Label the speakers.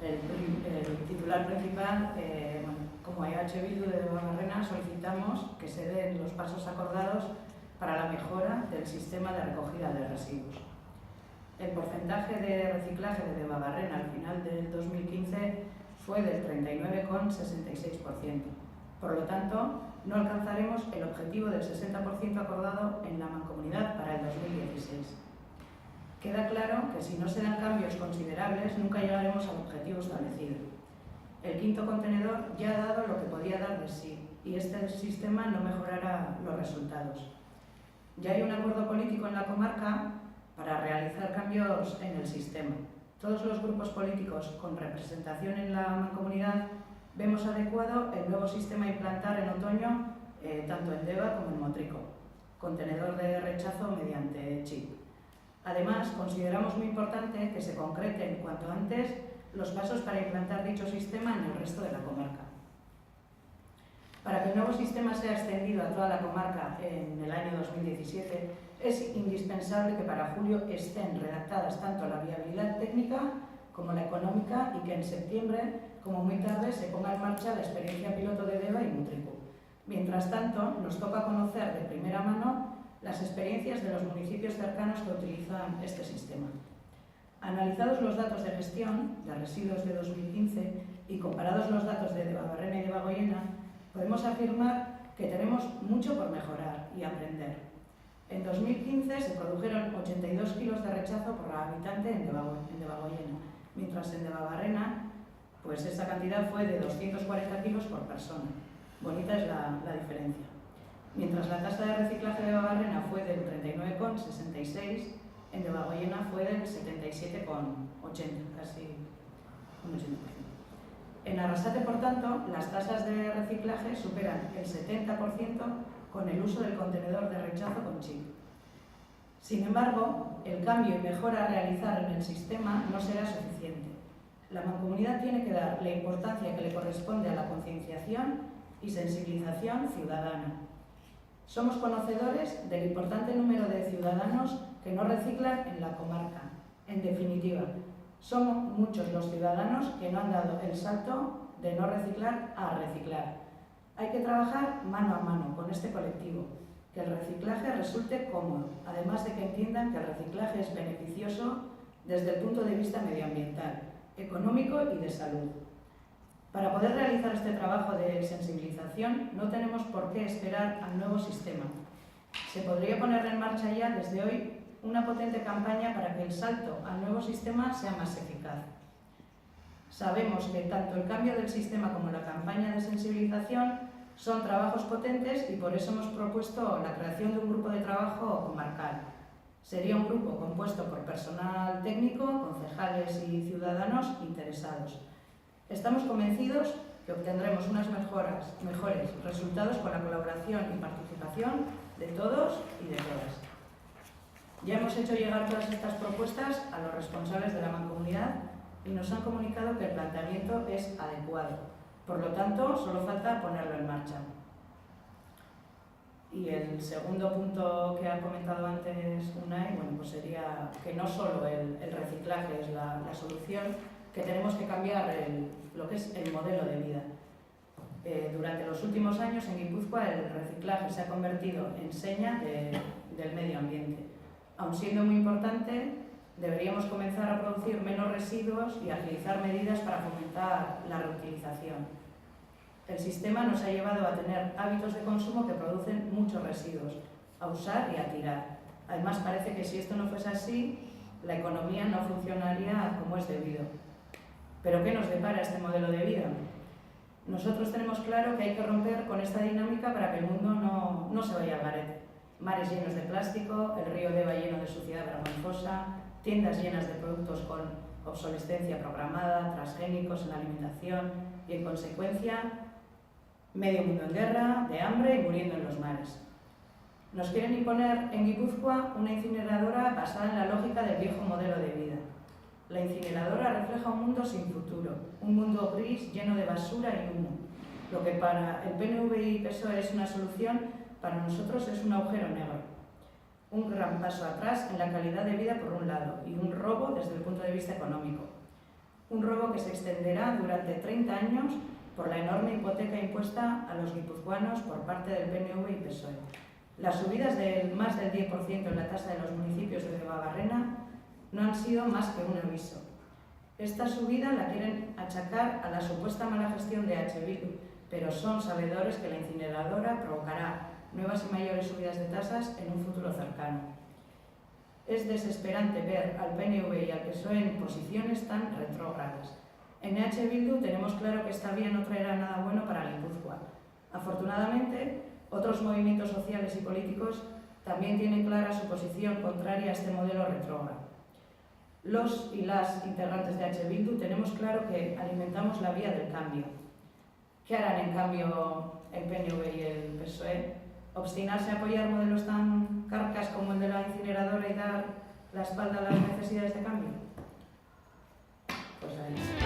Speaker 1: El titular principal, como EH Bildu de Debabarrena, solicitamos que se den los pasos acordados para la mejora del sistema de recogida de residuos. El porcentaje de reciclaje de Debabarrena al final del 2015 fue del 39,66%. Por lo tanto, no alcanzaremos el objetivo del 60% acordado en la Mancomunidad para el 2016. Queda claro que si no se dan cambios considerables, nunca llegaremos al objetivo establecido. El quinto contenedor ya ha dado lo que podía dar de sí y este sistema no mejorará los resultados. Ya hay un acuerdo político en la comarca para realizar cambios en el sistema. Todos los grupos políticos con representación en la Mancomunidad vemos adecuado el nuevo sistema a implantar en otoño, tanto en Deva como en Motrico, contenedor de rechazo mediante chip. Además, consideramos muy importante que se concreten cuanto antes los pasos para implantar dicho sistema en el resto de la comarca. Para que el nuevo sistema sea extendido a toda la comarca en el año 2017, es indispensable que para julio estén redactadas tanto la viabilidad técnica como la económica y que en septiembre, como muy tarde, se ponga en marcha la experiencia piloto de Deva y Motrico. Mientras tanto, nos toca conocer de primera mano las experiencias de los municipios cercanos que utilizan este sistema. Analizados los datos de gestión de residuos de 2015 y comparados los datos de Debabarrena y Debagoiena, podemos afirmar que tenemos mucho por mejorar y aprender. En 2015 se produjeron 82 kilos de rechazo por habitante en Debagoiena, mientras en Debabarrena pues esa cantidad fue de 240 kilos por persona. Bonita es la diferencia. Mientras la tasa de reciclaje de Debabarrena fue del 39,66, en Debagoiena fue del 77,80, casi un 80%. En Arrasate, por tanto, las tasas de reciclaje superan el 70% con el uso del contenedor de rechazo con chip. Sin embargo, el cambio y mejora a realizar en el sistema no será suficiente. La Mancomunidad tiene que dar la importancia que le corresponde a la concienciación y sensibilización ciudadana. Somos conocedores del importante número de ciudadanos que no reciclan en la comarca. En definitiva, somos muchos los ciudadanos que no han dado el salto de no reciclar a reciclar. Hay que trabajar mano a mano con este colectivo, que el reciclaje resulte cómodo, además de que entiendan que el reciclaje es beneficioso desde el punto de vista medioambiental, económico y de salud. Para poder realizar este trabajo de sensibilización no tenemos por qué esperar al nuevo sistema. Se podría poner en marcha ya desde hoy una potente campaña para que el salto al nuevo sistema sea más eficaz. Sabemos que tanto el cambio del sistema como la campaña de sensibilización son trabajos potentes y por eso hemos propuesto la creación de un grupo de trabajo comarcal. Sería un grupo compuesto por personal técnico, concejales y ciudadanos interesados. Estamos convencidos que obtendremos unos mejores resultados con la colaboración y participación de todos y de todas. Ya hemos hecho llegar todas estas propuestas a los responsables de la Mancomunidad y nos han comunicado que el planteamiento es adecuado. Por lo tanto, solo falta ponerlo en marcha. Y el segundo punto que ha comentado antes Unai, pues sería que no solo el reciclaje es la solución, que tenemos que cambiar lo que es el modelo de vida. Durante los últimos años en Guipúzcoa el reciclaje se ha convertido en seña del medio ambiente. Aun siendo muy importante, deberíamos comenzar a producir menos residuos y agilizar medidas para fomentar la reutilización. El sistema nos ha llevado a tener hábitos de consumo que producen muchos residuos, a usar y a tirar. Además, parece que si esto no fuese así, la economía no funcionaría como es debido. ¿Pero qué nos depara este modelo de vida? Nosotros tenemos claro que hay que romper con esta dinámica para que el mundo no se vaya al garete. Mares llenos de plástico, el río Deva lleno de suciedad vergonzosa, tiendas llenas de productos con obsolescencia programada, transgénicos en la alimentación y, en consecuencia, medio mundo en guerra, de hambre y muriendo en los mares. Nos quieren imponer en Guipúzcoa una incineradora basada en la lógica del viejo modelo de vida. La incineradora refleja un mundo sin futuro, un mundo gris lleno de basura y humo. Lo que para el PNV y PSOE es una solución, para nosotros es un agujero negro. Un gran paso atrás en la calidad de vida por un lado y un robo desde el punto de vista económico. Un robo que se extenderá durante 30 años por la enorme hipoteca impuesta a los guipuzcoanos por parte del PNV y PSOE. Las subidas del más del 10% en la tasa de los municipios de Debabarrena no han sido más que un aviso. Esta subida la quieren achacar a la supuesta mala gestión de H. Bildu, pero son sabedores que la incineradora provocará nuevas y mayores subidas de tasas en un futuro cercano. Es desesperante ver al PNV y al PSOE en posiciones tan retrógradas. En EH Bildu tenemos claro que esta vía no traerá nada bueno para Guipúzcoa. Afortunadamente, otros movimientos sociales y políticos también tienen clara su posición contraria a este modelo retrógrado. Los y las integrantes de EH Bildu tenemos claro que alimentamos la vía del cambio. ¿Qué harán en cambio el PNV y el PSOE? ¿Obstinarse a apoyar modelos tan carcas como el de la incineradora y dar la espalda a las necesidades de cambio? Pues ahí.